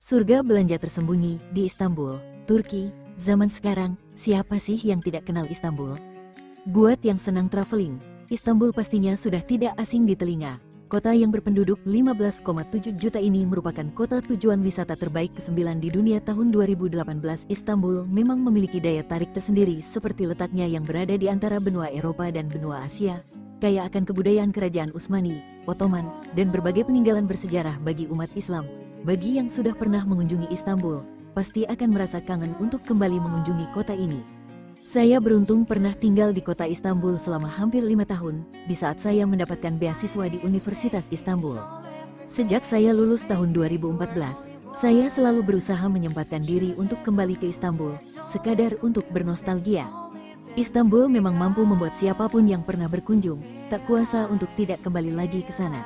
Surga belanja tersembunyi di Istanbul, Turki. Zaman sekarang, siapa sih yang tidak kenal Istanbul? Buat yang senang traveling, Istanbul pastinya sudah tidak asing di telinga. Kota yang berpenduduk 15,7 juta ini merupakan kota tujuan wisata terbaik ke-9 di dunia tahun 2018. Istanbul memang memiliki daya tarik tersendiri seperti letaknya yang berada di antara benua Eropa dan benua Asia, kaya akan kebudayaan kerajaan Utsmani, Ottoman, dan berbagai peninggalan bersejarah bagi umat Islam. Bagi yang sudah pernah mengunjungi Istanbul, pasti akan merasa kangen untuk kembali mengunjungi kota ini. Saya beruntung pernah tinggal di kota Istanbul selama hampir 5 tahun, di saat saya mendapatkan beasiswa di Universitas Istanbul. Sejak saya lulus tahun 2014, saya selalu berusaha menyempatkan diri untuk kembali ke Istanbul, sekadar untuk bernostalgia. Istanbul memang mampu membuat siapapun yang pernah berkunjung, tak kuasa untuk tidak kembali lagi ke sana.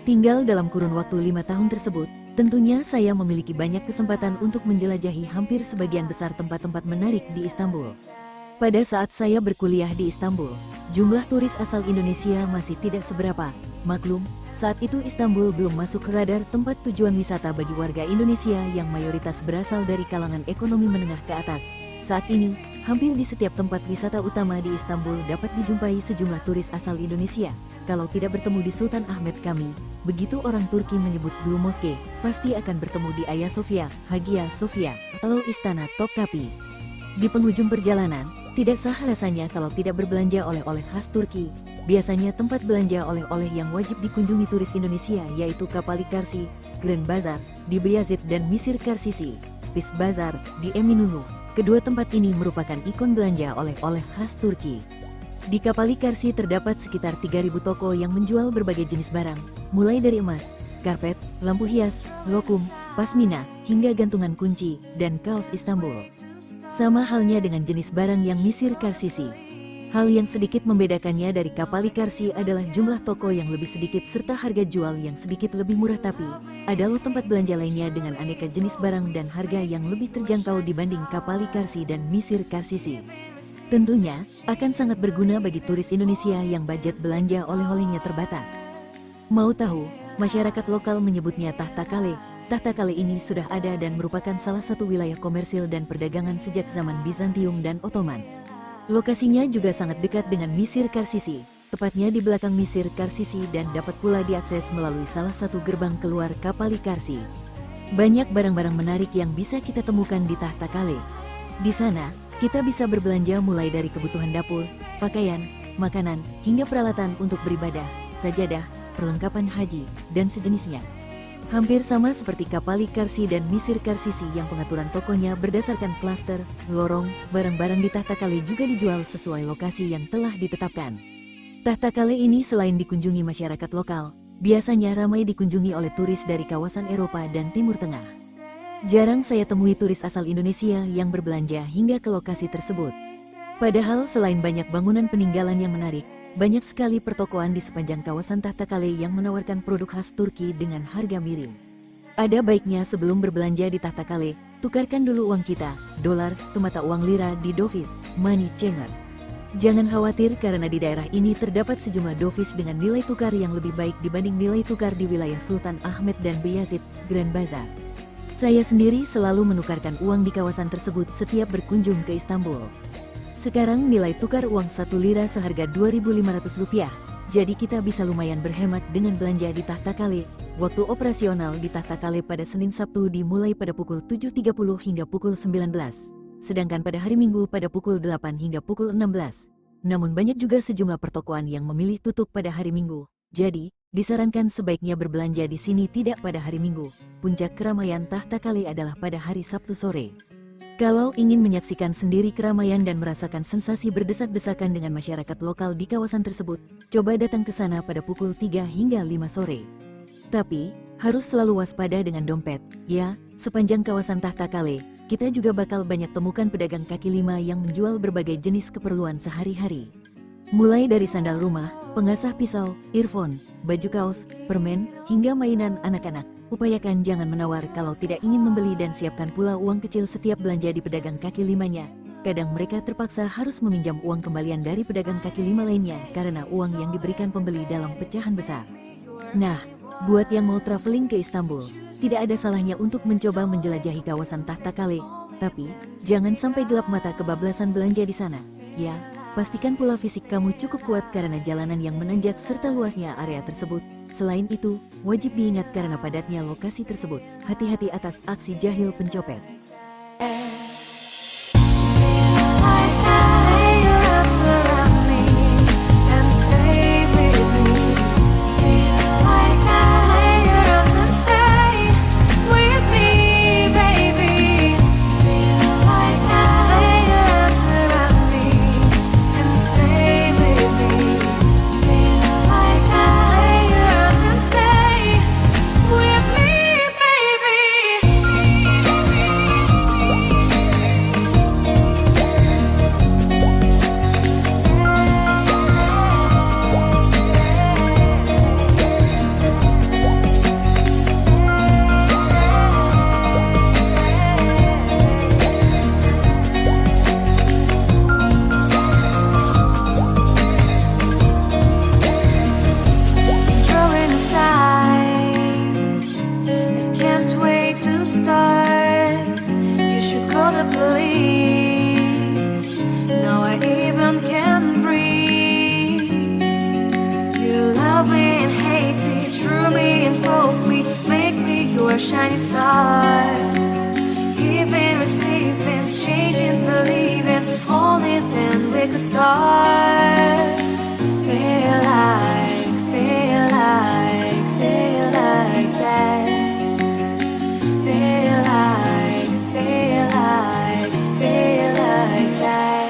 Tinggal dalam kurun waktu 5 tahun tersebut, tentunya saya memiliki banyak kesempatan untuk menjelajahi hampir sebagian besar tempat-tempat menarik di Istanbul. Pada saat saya berkuliah di Istanbul, jumlah turis asal Indonesia masih tidak seberapa. Maklum, saat itu Istanbul belum masuk ke radar tempat tujuan wisata bagi warga Indonesia yang mayoritas berasal dari kalangan ekonomi menengah ke atas. Saat ini, hampir di setiap tempat wisata utama di Istanbul dapat dijumpai sejumlah turis asal Indonesia. Kalau tidak bertemu di Sultan Ahmed Kami, begitu orang Turki menyebut Blue Mosque, pasti akan bertemu di Hagia Sophia, Hagia Sophia, atau Istana Topkapi. Di penghujung perjalanan, tidak sah rasanya kalau tidak berbelanja oleh-oleh khas Turki. Biasanya tempat belanja oleh-oleh yang wajib dikunjungi turis Indonesia yaitu Kapali Çarşı, Grand Bazar di Beyazıt dan Misir Karsisi, Spice Bazar di Eminönü. Kedua tempat ini merupakan ikon belanja oleh-oleh khas Turki. Di Kapali Çarşı terdapat sekitar 3.000 toko yang menjual berbagai jenis barang, mulai dari emas, karpet, lampu hias, lokum, pasmina, hingga gantungan kunci, dan kaos Istanbul. Sama halnya dengan jenis barang yang Misir Karsisi. Hal yang sedikit membedakannya dari Kapali Çarşı adalah jumlah toko yang lebih sedikit serta harga jual yang sedikit lebih murah, tapi ada loh tempat belanja lainnya dengan aneka jenis barang dan harga yang lebih terjangkau dibanding Kapali Çarşı dan Misir Karsisi. Tentunya, akan sangat berguna bagi turis Indonesia yang budget belanja oleh-olehnya terbatas. Mau tahu, masyarakat lokal menyebutnya Tahtakale. Tahtakale ini sudah ada dan merupakan salah satu wilayah komersil dan perdagangan sejak zaman Bizantium dan Ottoman. Lokasinya juga sangat dekat dengan Misir Karsisi, tepatnya di belakang Misir Karsisi dan dapat pula diakses melalui salah satu gerbang keluar Kapali Çarşı. Banyak barang-barang menarik yang bisa kita temukan di Tahtakale. Di sana, kita bisa berbelanja mulai dari kebutuhan dapur, pakaian, makanan, hingga peralatan untuk beribadah, sajadah, perlengkapan haji, dan sejenisnya. Hampir sama seperti Kapali Çarşı dan Misir Karsisi yang pengaturan tokonya berdasarkan klaster, lorong, barang-barang di Tahtakale juga dijual sesuai lokasi yang telah ditetapkan. Tahtakale ini selain dikunjungi masyarakat lokal, biasanya ramai dikunjungi oleh turis dari kawasan Eropa dan Timur Tengah. Jarang saya temui turis asal Indonesia yang berbelanja hingga ke lokasi tersebut. Padahal selain banyak bangunan peninggalan yang menarik, banyak sekali pertokoan di sepanjang kawasan Tahtakale yang menawarkan produk khas Turki dengan harga miring. Ada baiknya sebelum berbelanja di Tahtakale, tukarkan dulu uang kita, dolar, ke mata uang lira di Doviz, Money Changer. Jangan khawatir karena di daerah ini terdapat sejumlah Doviz dengan nilai tukar yang lebih baik dibanding nilai tukar di wilayah Sultan Ahmed dan Beyazıt, Grand Bazar. Saya sendiri selalu menukarkan uang di kawasan tersebut setiap berkunjung ke Istanbul. Sekarang nilai tukar uang 1 lira seharga Rp2.500, jadi kita bisa lumayan berhemat dengan belanja di Tahtakale. Waktu operasional di Tahtakale pada Senin Sabtu dimulai pada pukul 7.30 hingga pukul 19, sedangkan pada hari Minggu pada pukul 8 hingga pukul 16. Namun banyak juga sejumlah pertokoan yang memilih tutup pada hari Minggu, jadi disarankan sebaiknya berbelanja di sini tidak pada hari Minggu. Puncak keramaian Tahtakale adalah pada hari Sabtu sore. Kalau ingin menyaksikan sendiri keramaian dan merasakan sensasi berdesak-desakan dengan masyarakat lokal di kawasan tersebut, coba datang ke sana pada pukul 3 hingga 5 sore. Tapi, harus selalu waspada dengan dompet. Ya, sepanjang kawasan Tahtakale, kita juga bakal banyak temukan pedagang kaki lima yang menjual berbagai jenis keperluan sehari-hari. Mulai dari sandal rumah, pengasah pisau, earphone, baju kaos, permen, hingga mainan anak-anak. Upayakan jangan menawar kalau tidak ingin membeli dan siapkan pula uang kecil setiap belanja di pedagang kaki limanya. Kadang mereka terpaksa harus meminjam uang kembalian dari pedagang kaki lima lainnya karena uang yang diberikan pembeli dalam pecahan besar. Nah, Buat yang mau traveling ke Istanbul, tidak ada salahnya untuk mencoba menjelajahi kawasan Tahtakale, tapi jangan sampai gelap mata kebablasan belanja di sana. Ya, pastikan pula fisik kamu cukup kuat karena jalanan yang menanjak serta luasnya area tersebut. Selain itu, wajib diingat karena padatnya lokasi tersebut. Hati-hati atas aksi jahil pencopet. Shining star, giving, receiving, changing, believing, only then we could start. Feel like, feel like, feel like that. Feel like, feel like, feel like that.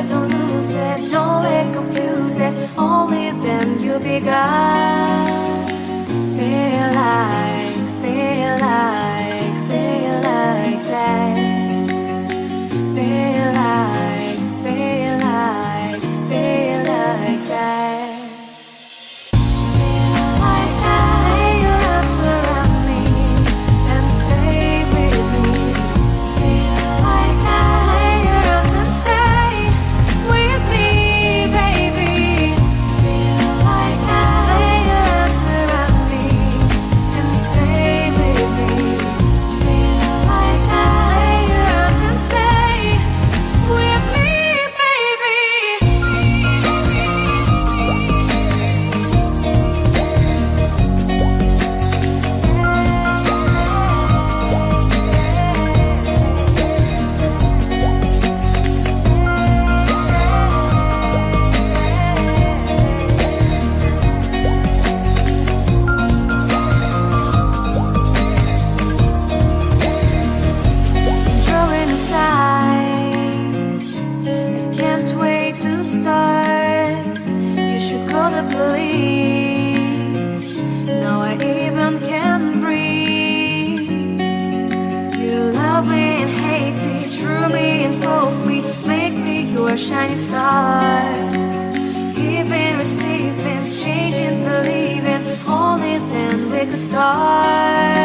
Don't lose it, don't let confuse it. Only then you begun. Feel like, feel like, feel like that. Feel like, feel like, feel like that. With me, baby. Feel like call the police. Now I even can breathe. You love me and hate me, drew me and pulls me, make me your shining star. Giving, receiving, changing, believing, only then we could start.